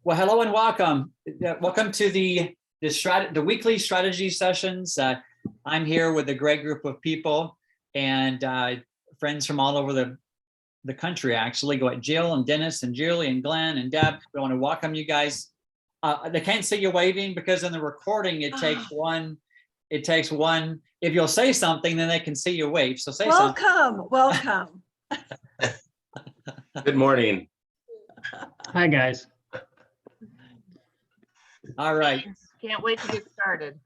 Well, hello and welcome. Welcome to the weekly strategy sessions. I'm here with a great group of people and friends from all over the country, actually. Go at Jill and Dennis and Julie and Glenn and Deb. We want to welcome you guys. They can't see you waving because in the recording, it takes one. If you'll say something, then they can see you wave. So say something. Welcome. Good morning. Hi, guys. All right. Can't wait to get started.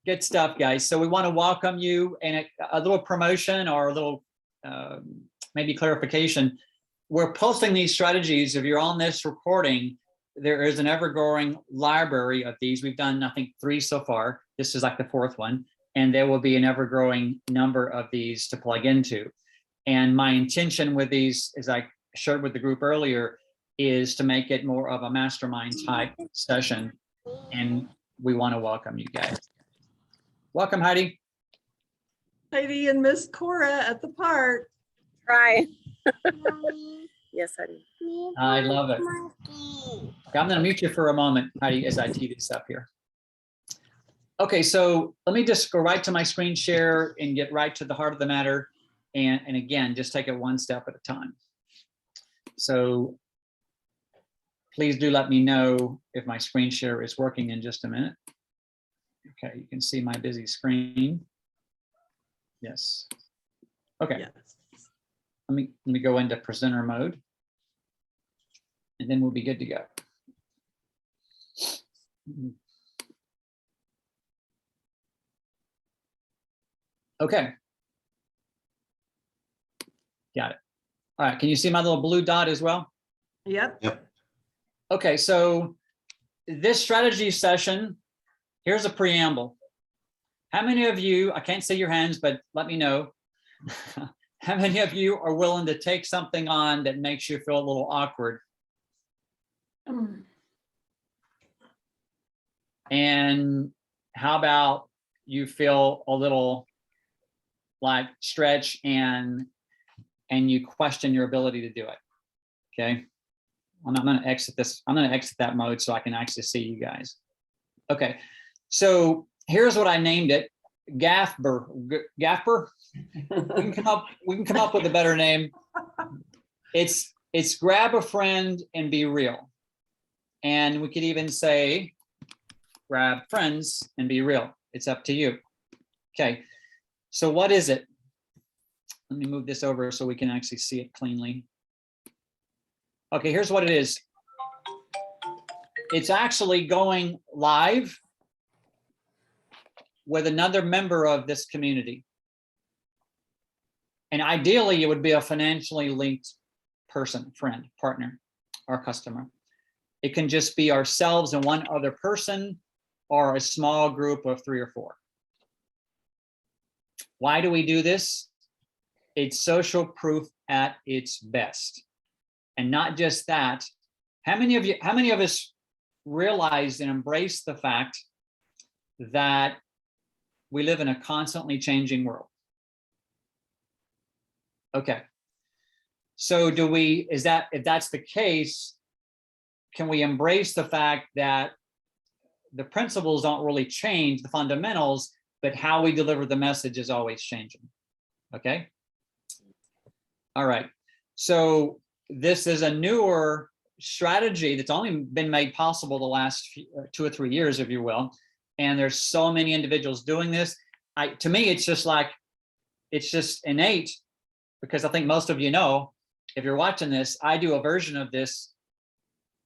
Good stuff, guys. So we want to welcome you, and a little promotion or a little maybe clarification. We're posting these strategies. If you're on this recording, there is an ever-growing library of these. We've done, I think, 3 so far. This is like the 4th one, and there will be an ever-growing number of these to plug into. And my intention with these, as I shared with the group earlier, is to make it more of a mastermind type session. And we want to welcome you guys. Welcome, Heidi. Heidi and Miss Cora at the park. Try. Yes, Heidi. I love it. Okay, I'm going to mute you for a moment, Heidi, as I tee this up here. Okay, so let me just go right to my screen share and get right to the heart of the matter. And again, just take it one step at a time. So please do let me know if my screen share is working in just a minute. Okay, you can see my busy screen. Yes. Okay. Yes. Let me go into presenter mode, and then we'll be good to go. Okay. Got it. All right. Can you see my little blue dot as well? Yep. Yep. Okay, so this strategy session, here's a preamble. How many of you, I can't see your hands, but let me know. How many of you are willing to take something on that makes you feel a little awkward? And how about you feel a little like stretch and you question your ability to do it? Okay. I'm going to exit this. I'm going to exit that mode so I can actually see you guys. Okay, so here's what I named it: GAFBR. GAFBR. We can come up with a better name. It's grab a friend and be real, and we could even say grab friends and be real. It's up to you. Okay, so what is it? Let me move this over so we can actually see it cleanly. Okay, here's what it is. It's actually going live with another member of this community. And ideally, it would be a financially linked person, friend, partner, or customer. It can just be ourselves and one other person, or a small group of 3 or 4. Why do we do this? It's social proof at its best. And not just that, how many of us realize and embrace the fact that we live in a constantly changing world? Okay. So if that's the case, can we embrace the fact that the principles don't really change, the fundamentals, but how we deliver the message is always changing? Okay. All right. So this is a newer strategy that's only been made possible the last 2 or 3 years, if you will. And there's so many individuals doing this. To me, it's just innate, because I think most of you know, if you're watching this, I do a version of this.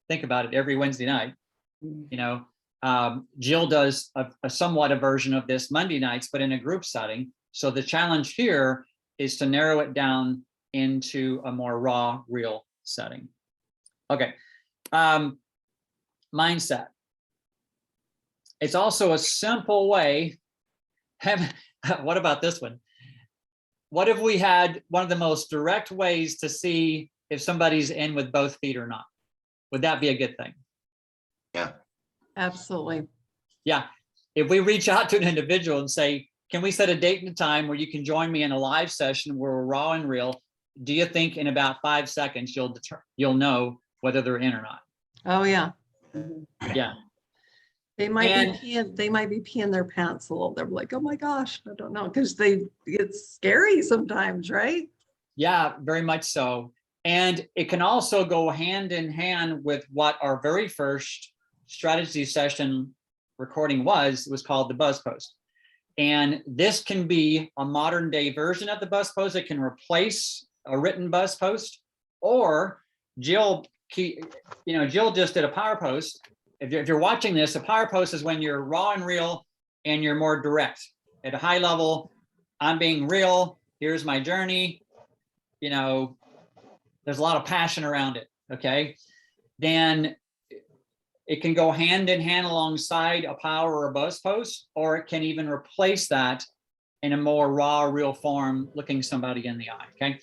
Think about it, every Wednesday night. You know, Jill does a somewhat a version of this Monday nights, but in a group setting. So the challenge here is to narrow it down into a more raw, real setting. Okay, mindset. It's also a simple way. What about this one? What if we had one of the most direct ways to see if somebody's in with both feet or not? Would that be a good thing? Yeah. Absolutely. Yeah. If we reach out to an individual and say, can we set a date and a time where you can join me in a live session where we're raw and real? Do you think in about 5 seconds you'll know whether they're in or not? Oh yeah. Yeah. They might And- they might be peeing their pants a little. They're like, oh my gosh, I don't know, because it's scary sometimes, right? Yeah, very much so. And it can also go hand in hand with what our very first strategy session recording was. It was called the Buzz Post. And this can be a modern day version of the Buzz Post. It can replace a written Buzz Post, or Jill just did a Power Post. If you're watching this, a Power Post is when you're raw and real and you're more direct. At a high level, I'm being real. Here's my journey. You know, there's a lot of passion around it. Okay. Then it can go hand in hand alongside a Power or a Buzz Post, or it can even replace that in a more raw, real form, looking somebody in the eye. Okay.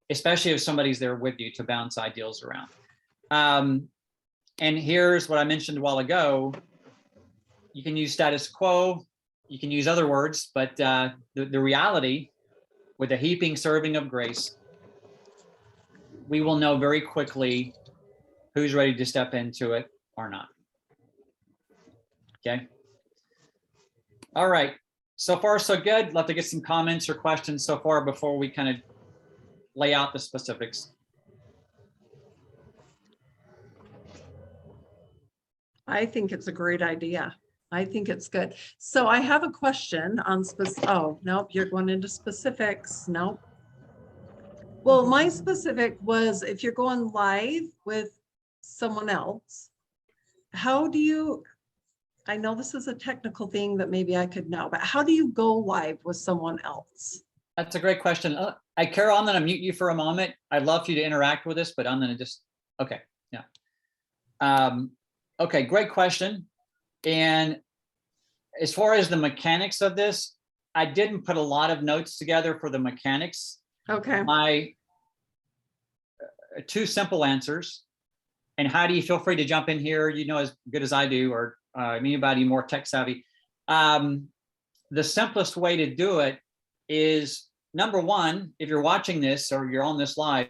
Especially if somebody's there with you to bounce ideals around. And here's what I mentioned a while ago. You can use status quo, you can use other words, but the reality with a heaping serving of grace, we will know very quickly who's ready to step into it or not. Okay. All right. So far, so good. Love to get some comments or questions so far before we kind of lay out the specifics. I think it's a great idea. I think it's good. So I have a question on oh, nope, you're going into specifics. Nope. Well, my specific was if you're going live with someone else, how do you, I know this is a technical thing that maybe I could know, but how do you go live with someone else? That's a great question. Carol, I'm going to mute you for a moment. I'd love for you to interact with us, but I'm going to just, okay. Yeah. Okay, great question. And as far as the mechanics of this, I didn't put a lot of notes together for the mechanics. Okay. My two simple answers. And Heidi, feel free to jump in here. You know as good as I do, or anybody more tech savvy. The simplest way to do it is, number one, if you're watching this or you're on this live,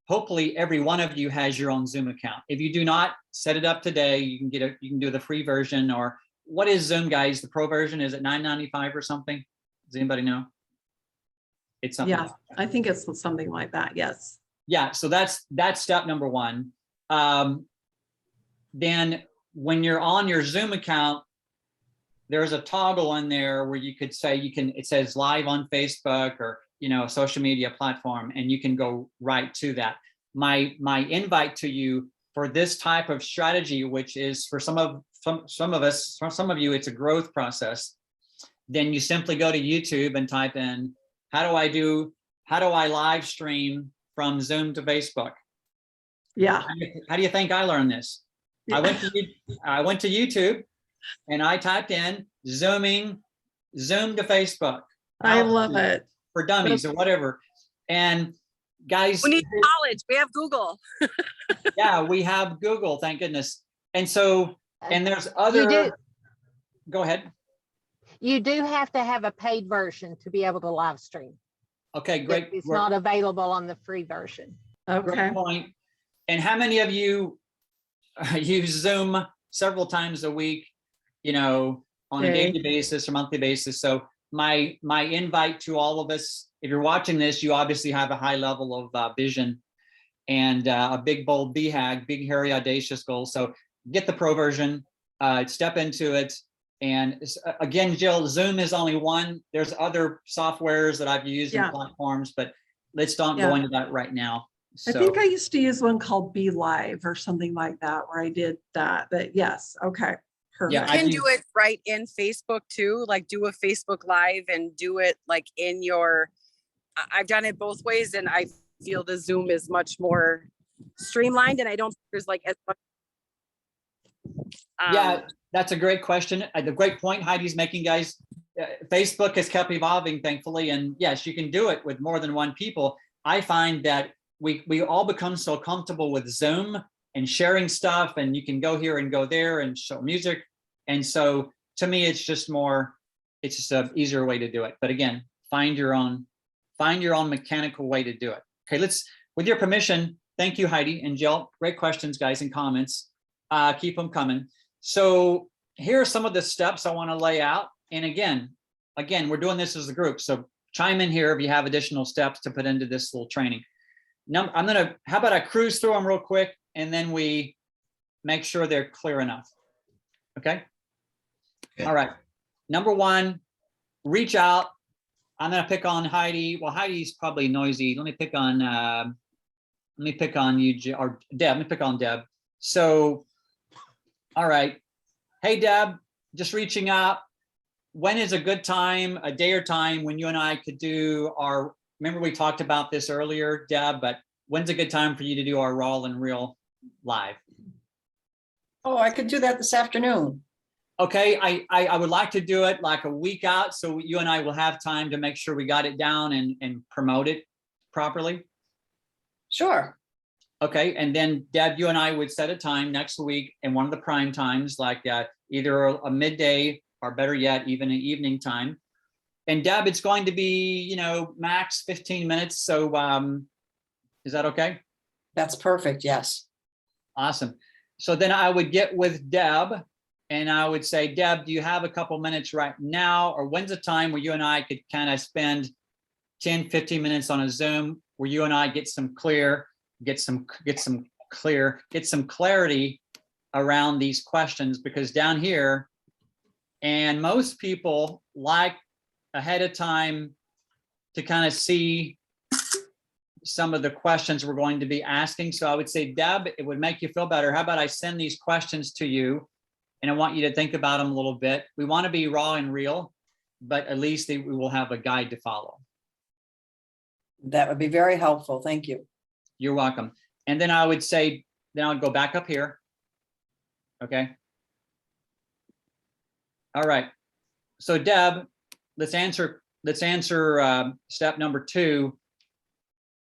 hopefully every one of you has your own Zoom account. If you do not, set it up today. You can do the free version. Or what is Zoom, guys? The pro version, is it $9.95 or something? Does anybody know? It's something. Yeah, I think it's something like that. Yes. Yeah, so that's step number one. Then when you're on your Zoom account, there's a toggle in there where you could say it says live on Facebook or social media platform, and you can go right to that. My invite to you for this type of strategy, which is for some of you, it's a growth process. Then you simply go to YouTube and type in, how do I live stream from Zoom to Facebook? Yeah. How do you think I learned this? Yeah. I went to YouTube and I typed in Zoom to Facebook. I love it. For dummies or whatever. And guys, We need knowledge. We have Google. yeah, we have Google, thank goodness. And so, and there's other, go ahead. You do have to have a paid version to be able to live stream. Okay, great. It's not available on the free version. Okay. Great point. And how many of you use Zoom several times a week, on a daily basis or monthly basis? So my invite to all of us, if you're watching this, you obviously have a high level of vision and a big, bold BHAG, big, hairy, audacious goal. So get the pro version, step into it. And again, Jill, Zoom is only one. There's other softwares that I've used in platforms, but let's not go into that right now. So, I think I used to use one called Be Live or something like that, where I did that. But yes, okay. Perfect. Yeah, You can do it right in Facebook too, like do a Facebook Live and do it like in your, I've done it both ways, and I feel the Zoom is much more streamlined, and I don't think there's like as much. Yeah, that's a great question. The great point Heidi's making, guys. Facebook has kept evolving, thankfully, and yes, you can do it with more than one people. I find that we all become so comfortable with Zoom and sharing stuff, and you can go here and go there and show music. And so to me, it's just an easier way to do it. But again, find your own mechanical way to do it. Okay, with your permission, thank you, Heidi and Jill. Great questions, guys, and comments. Keep them coming. So here are some of the steps I want to lay out. And again, we're doing this as a group. So chime in here if you have additional steps to put into this little training. Now, how about I cruise through them real quick and then we make sure they're clear enough. Okay. Okay. All right. Number one, reach out. I'm going to pick on Heidi. Well, Heidi's probably noisy. Let me pick on you, or Deb. Let me pick on Deb. So, all right. Hey, Deb, just reaching out. When is a good time, a day or time when you and I could do our, remember we talked about this earlier, Deb, but when's a good time for you to do our raw and real live? Oh, I could do that this afternoon. Okay, I would like to do it like a week out so you and I will have time to make sure we got it down and promote it properly. Sure. Okay, and then Deb, you and I would set a time next week in one of the prime times, like either a midday or better yet, even an evening time. And Deb, it's going to be, you know, max 15 minutes. So is that okay? That's perfect. Yes. Awesome. So then I would get with Deb and I would say, Deb, do you have a couple minutes right now? Or when's a time where you and I could kind of spend 10, 15 minutes on a Zoom where you and I get some clarity around these questions? Because down here, and most people like ahead of time to kind of see some of the questions we're going to be asking. So I would say, Deb, it would make you feel better. How about I send these questions to you and I want you to think about them a little bit. We want to be raw and real, but at least we will have a guide to follow. That would be very helpful. Thank you. You're welcome. And then I would say, then I'll go back up here. Okay. All right. So Deb, let's answer step number 2.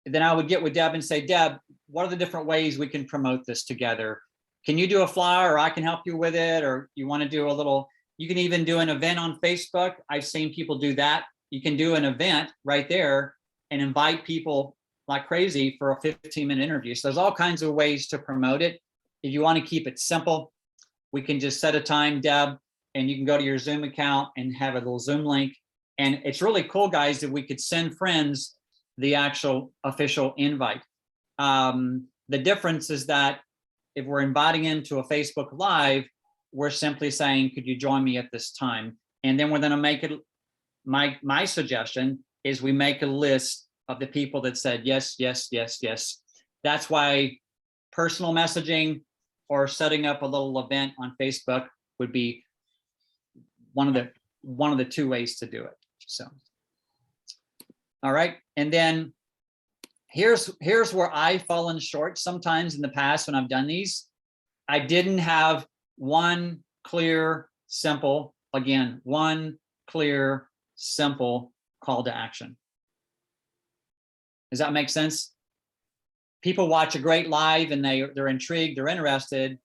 Then I would get with Deb and say, Deb, what are the different ways we can promote this together? Can you do a flyer or I can help you with it? Or you want to do a little, you can even do an event on Facebook. I've seen people do that. You can do an event right there and invite people like crazy for a 15-minute interview. So there's all kinds of ways to promote it. If you want to keep it simple, we can just set a time, Deb, and you can go to your Zoom account and have a little Zoom link. And it's really cool, guys, that we could send friends the actual official invite. The difference is that if we're inviting them to a Facebook Live, we're simply saying, could you join me at this time? And then we're going to make it, my suggestion is we make a list of the people that said yes, yes, yes, yes. That's why personal messaging or setting up a little event on Facebook would be one of the 2 ways to do it. So, all right. And then here's where I've fallen short sometimes in the past when I've done these. I didn't have one clear, simple call to action. Does that make sense? People watch a great live and they're intrigued, they're interested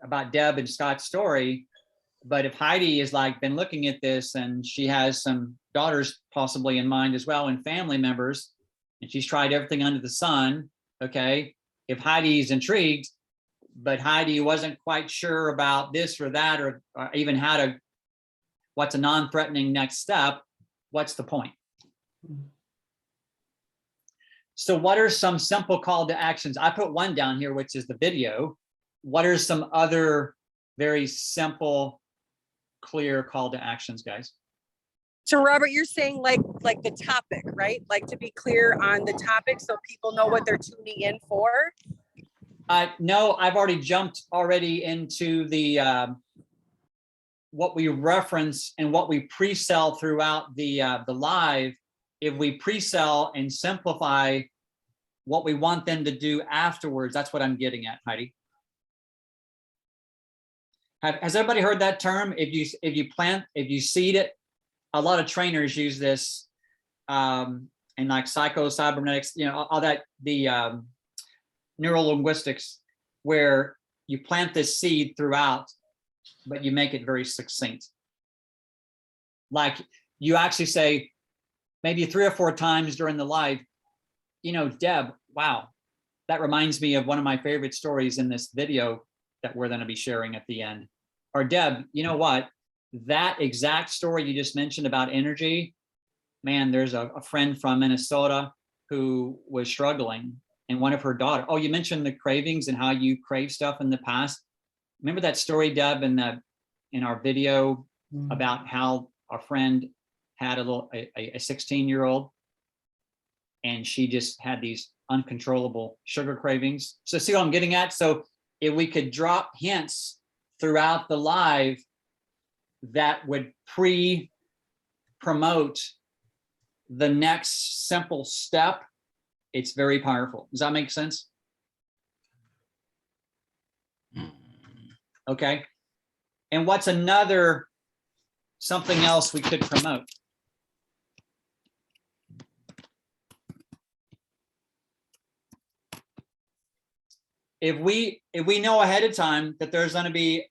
about Deb and Scott's story. But if Heidi is like been looking at this and she has some daughters possibly in mind as well and family members, and she's tried everything under the sun, okay, if Heidi's intrigued, but Heidi wasn't quite sure about this or that, or even what's a non-threatening next step, what's the point? So what are some simple call to actions? I put one down here, which is the video. What are some other very simple, clear call to actions, guys? So Robert, you're saying like the topic, right? Like to be clear on the topic so people know what they're tuning in for? No, I've already jumped into the what we reference and what we pre-sell throughout the live. If we pre-sell and simplify what we want them to do afterwards, that's what I'm getting at, Heidi. Has everybody heard that term? If you seed it, a lot of trainers use this, and like cybernetics, you know, all that, the neurolinguistics, where you plant this seed throughout, but you make it very succinct. Like you actually say, maybe 3 or 4 times during the live, you know, Deb, wow, that reminds me of one of my favorite stories in this video that we're going to be sharing at the end. Or Deb, you know what? That exact story you just mentioned about energy, man, there's a friend from Minnesota who was struggling, and one of her daughters, oh, you mentioned the cravings and how you crave stuff in the past. Remember that story, Deb, in our video about how our friend had a 16-year-old, and she just had these uncontrollable sugar cravings. So see what I'm getting at? So if we could drop hints throughout the live that would promote the next simple step, it's very powerful. Does that make sense? Okay. And what's another something else we could promote? If we know ahead of time that there's going to be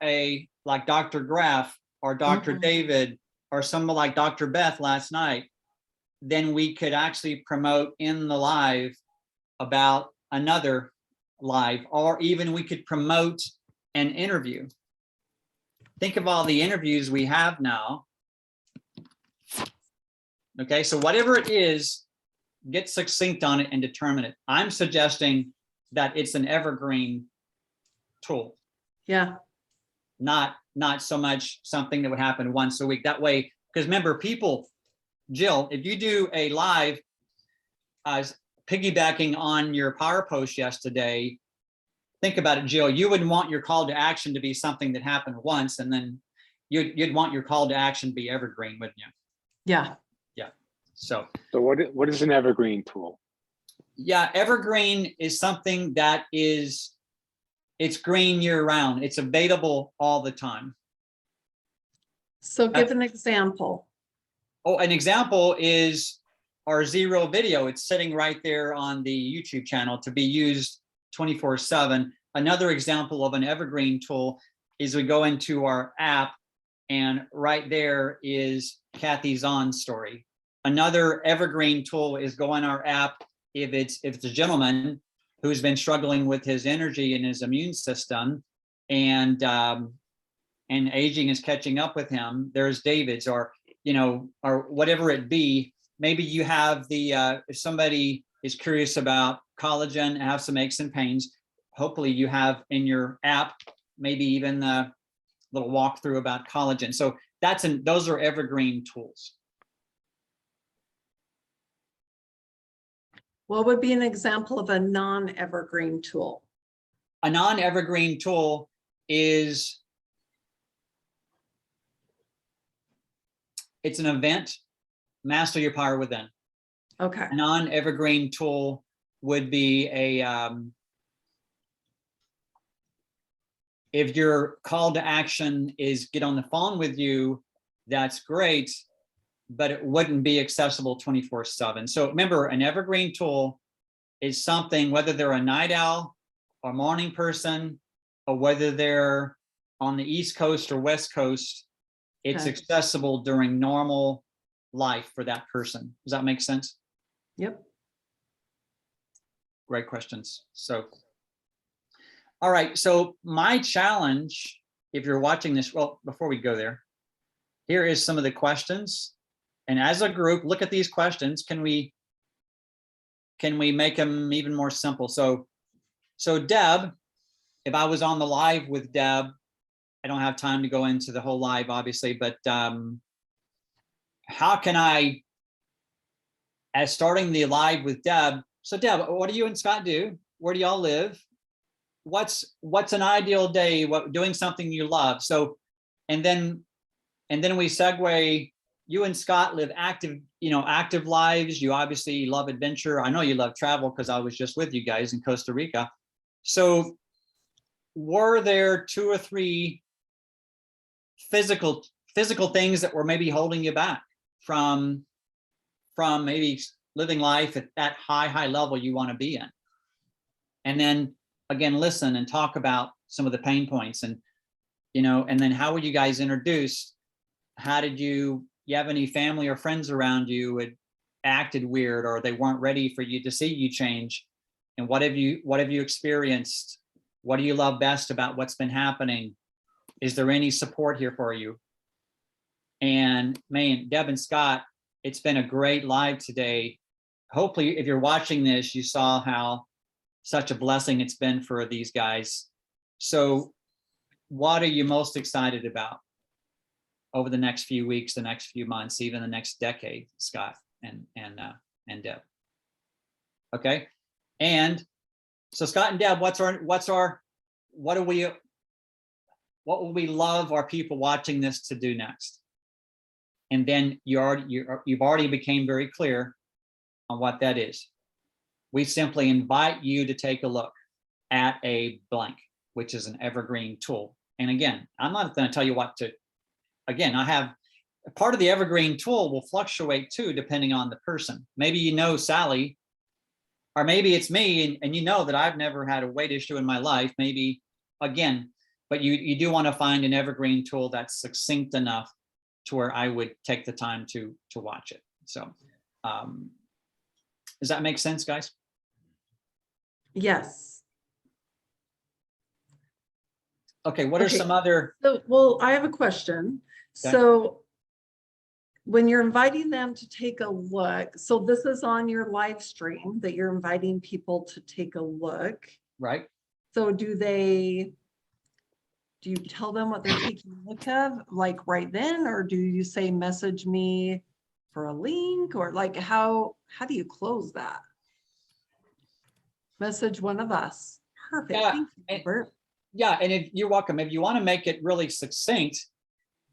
like Dr. Graf or Dr. David or someone like Dr. Beth last night, then we could actually promote in the live about another live, or even we could promote an interview. Think of all the interviews we have now. Okay, so whatever it is, get succinct on it and determine it. I'm suggesting that it's an evergreen tool. Yeah. Not so much something that would happen once a week. That way, because remember, people, Jill, if you do a live piggybacking on your power post yesterday, think about it, Jill, you wouldn't want your call to action to be something that happened once, and then you'd want your call to action to be evergreen, wouldn't you? Yeah. Yeah. So what is an evergreen tool? Yeah, evergreen is something that it's green year round. It's available all the time. So give an example. Oh, an example is our Zero video. It's sitting right there on the YouTube channel to be used 24/7. Another example of an evergreen tool is we go into our app, and right there is Kathy Zahn's story. Another evergreen tool is go in our app. If it's a gentleman who's been struggling with his energy and his immune system, and aging is catching up with him, there's David's, or or whatever it be. Maybe you have if somebody is curious about collagen and have some aches and pains, hopefully you have in your app maybe even a little walkthrough about collagen. So those are evergreen tools. What would be an example of a non-evergreen tool? A non-evergreen tool is it's an event, master your power within. Okay. A non-evergreen tool would be if your call to action is get on the phone with you, that's great, but it wouldn't be accessible 24/7. So remember, an evergreen tool is something, whether they're a night owl or morning person, or whether they're on the East Coast or West Coast, it's Okay. accessible during normal life for that person. Does that make sense? Yep. Great questions. So, all right. So my challenge, if you're watching this, well, before we go there, here is some of the questions. And as a group, look at these questions. Can we make them even more simple? So Deb, if I was on the live with Deb, I don't have time to go into the whole live, obviously, but how can I, as starting the live with Deb, so Deb, what do you and Scott do? Where do y'all live? What's an ideal day? Doing something you love? So, and then we segue. You and Scott live active lives. You obviously love adventure. I know you love travel because I was just with you guys in Costa Rica. So were there 2 or 3 physical things that were maybe holding you back from maybe living life at that high level you want to be in? And then again, listen and talk about some of the pain points, and and then how were you guys introduced? How did you have any family or friends around you had acted weird, or they weren't ready for you to see you change? And what have you experienced? What do you love best about what's been happening? Is there any support here for you? And man, Deb and Scott, it's been a great live today. Hopefully, if you're watching this, you saw how such a blessing it's been for these guys. So what are you most excited about over the next few weeks, the next few months, even the next decade, Scott and Deb? Okay. And so Scott and Deb, what will we love our people watching this to do next? And then you've already became very clear on what that is. We simply invite you to take a look at a blank, which is an evergreen tool. And again, I'm not going to tell you what to, again, I have part of the evergreen tool will fluctuate too, depending on the person. Maybe you know Sally, or maybe it's me, and you know that I've never had a weight issue in my life, maybe again, but you do want to find an evergreen tool that's succinct enough to where I would take the time to watch it. So does that make sense, guys? Yes. Okay, what are Okay. some other? So, well, I have a question. Okay. So when you're inviting them to take a look, so this is on your live stream that you're inviting people to take a look. Right. So do you tell them what they're taking a look of, like right then, or do you say message me for a link, or like how do you close that? Message one of us. Perfect. Yeah, Thank you, Robert. Yeah, and if you're welcome, if you want to make it really succinct,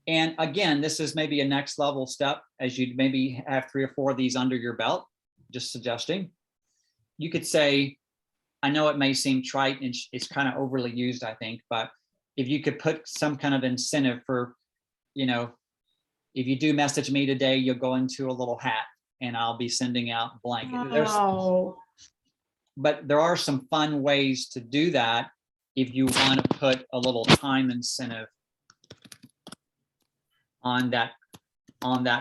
and again, this is maybe a next level step as you maybe have 3 or 4 of these under your belt, just suggesting, you could say, I know it may seem trite and it's kind of overly used, I think, but if you could put some kind of incentive for, if you do message me today, you'll go into a little hat and I'll be sending out blank. Oh, But there are some fun ways to do that if you want to put a little time incentive on that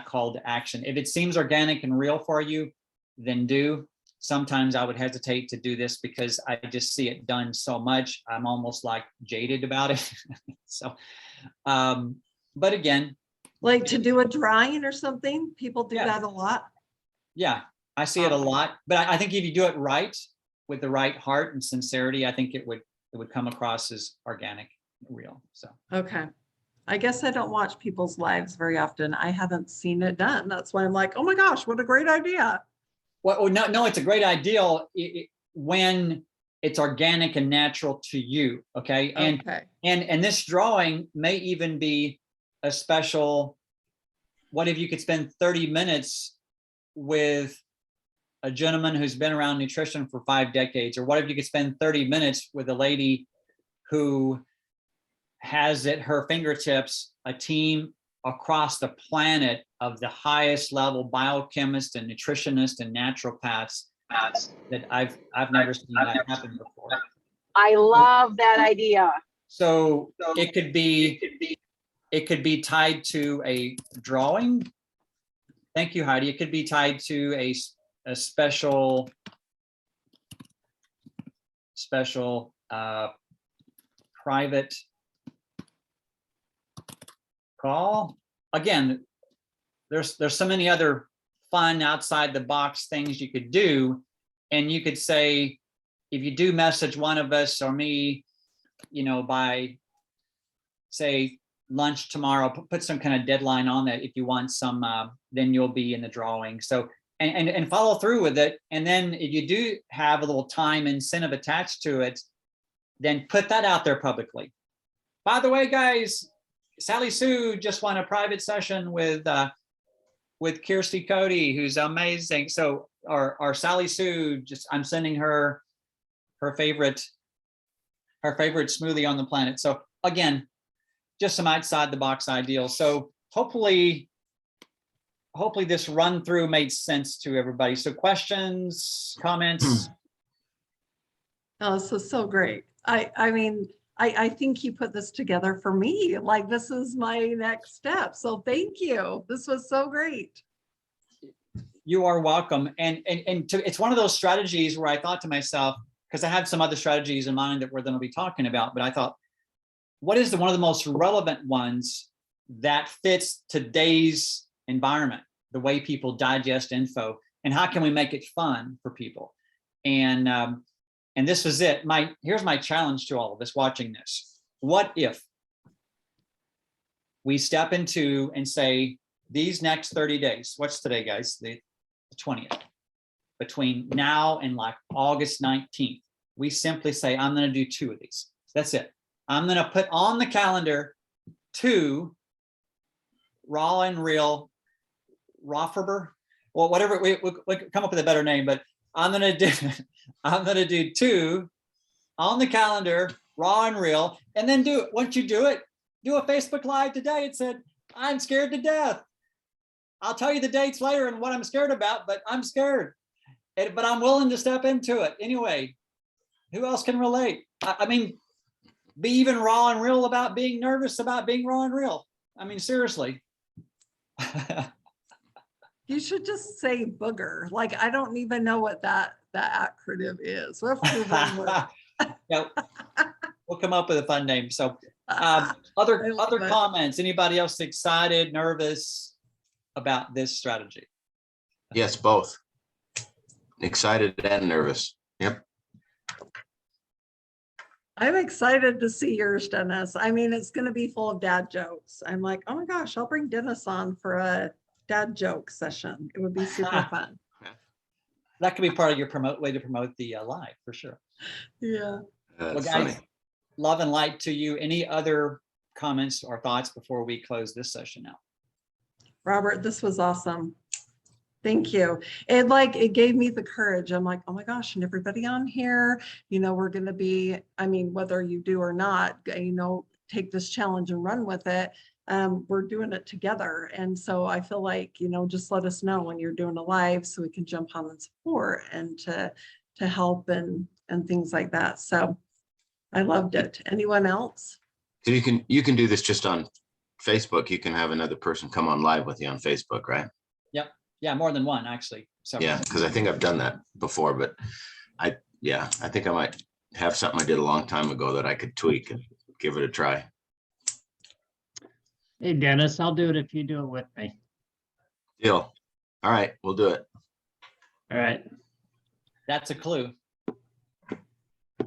call to action. If it seems organic and real for you, then do. Sometimes I would hesitate to do this because I just see it done so much. I'm almost like jaded about it. So, but again, like to do a drawing or something. People do Yeah. that a lot. yeah, I see it a lot, but I think if you do it right with the right heart and sincerity, I think it would come across as organic, real. So, Okay. I guess I don't watch people's lives very often. I haven't seen it done. That's why I'm like, oh my gosh, what a great idea. well, no, it's a great idea when it's organic and natural to you. Okay. Okay. And this drawing may even be a special, what if you could spend 30 minutes with a gentleman who's been around nutrition for 5 decades? Or what if you could spend 30 minutes with a lady who has at her fingertips a team across the planet of the highest level biochemists and nutritionists and naturopaths that I've never seen that happen before. I love that idea. So it could be tied to a drawing. Thank you, Heidi. It could be tied to a special private call. Again, there's so many other fun outside the box things you could do. And you could say, if you do message one of us or me, by say lunch tomorrow, put some kind of deadline on that. If you want some, then you'll be in the drawing. So, and follow through with it. And then if you do have a little time incentive attached to it, then put that out there publicly. By the way, guys, Sally Sue just won a private session with Kirsty Cody, who's amazing. So our Sally Sue, I'm sending her favorite smoothie on the planet. So again, just some outside the box ideals. So hopefully this run through made sense to everybody. So questions, comments? Oh, this is so great. I mean, I think you put this together for me. Like, this is my next step. So thank you. This was so great. You are welcome. And it's one of those strategies where I thought to myself, because I had some other strategies in mind that we're going to be talking about, but I thought, what is one of the most relevant ones that fits today's environment, the way people digest info, and how can we make it fun for people? And this was it. Here's my challenge to all of us watching this. What if we step into and say, these next 30 days, what's today, guys? The 20th. Between now and like August 19th, we simply say, I'm going to do 2 of these. That's it. I'm going to put on the calendar 2 raw and real Rofferber, well, whatever, we come up with a better name, but I'm going to do 2 on the calendar, raw and real, and then once you do it, do a Facebook Live today. It said, I'm scared to death. I'll tell you the dates later and what I'm scared about, but I'm scared. But I'm willing to step into it anyway. Who else can relate? I mean, be even raw and real about being nervous about being raw and real. I mean, seriously. You should just say booger. Like, I don't even know what that acronym is. We'll have to run with. Yeah, we'll come up with a fun name. So other comments, anybody else excited, nervous about this strategy? Yes, both. Excited and nervous. Yep. I'm excited to see yours, Dennis. I mean, it's going to be full of dad jokes. I'm like, oh my gosh, I'll bring Dennis on for a dad joke session. It would be super fun. That could be part of your way to promote the live for sure. Yeah. Well, guys, Funny. love and light to you. Any other comments or thoughts before we close this session out? Robert, this was awesome. Thank you. It gave me the courage. I'm like, oh my gosh, and everybody on here, we're going to be, I mean, whether you do or not, take this challenge and run with it. We're doing it together. And so I feel like, just let us know when you're doing a live so we can jump on and support and to help and things like that. So I loved it. Anyone else? So you can do this just on Facebook. You can have another person come on live with you on Facebook, right? Yep. Yeah, more than one actually. So Yeah, because I think I've done that before, but I think I might have something I did a long time ago that I could tweak and give it a try. Hey, Dennis, I'll do it if you do it with me. Deal. All right, we'll do it. All right. that's a clue.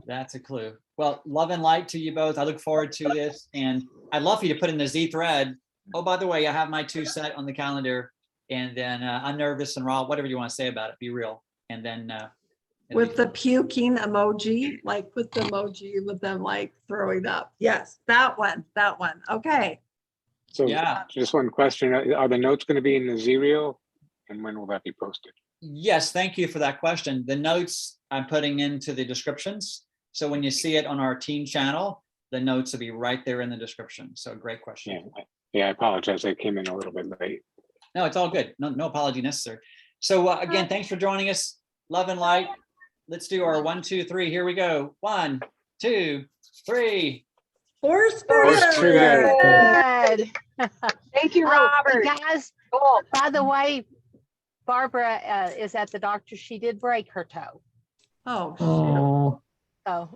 That's a clue. Well, love and light to you both. I look forward to this. And I'd love for you to put in the Z thread. Oh, by the way, I have my 2 set on the calendar. And then I'm nervous and raw, whatever you want to say about it, be real. And then With the puking emoji, like with the emoji with them like throwing up. Yes, that one. Okay. So Yeah. just one question. Are the notes going to be in the Z-Reel? And when will that be posted? Yes, thank you for that question. The notes I'm putting into the descriptions. So when you see it on our team channel, the notes will be right there in the description. So great question. Yeah, I apologize. I came in a little bit late. No, it's all good. No apology necessary. So again, thanks for joining us. Love and light. Let's do our 1, 2, 3. Here we go. 1, 2, 3. Horse Horse trigger. Good. Thank you, Oh, Robert. guys, Cool. by the way, Barbara is at the doctor. She did break her toe. Oh, Oh. So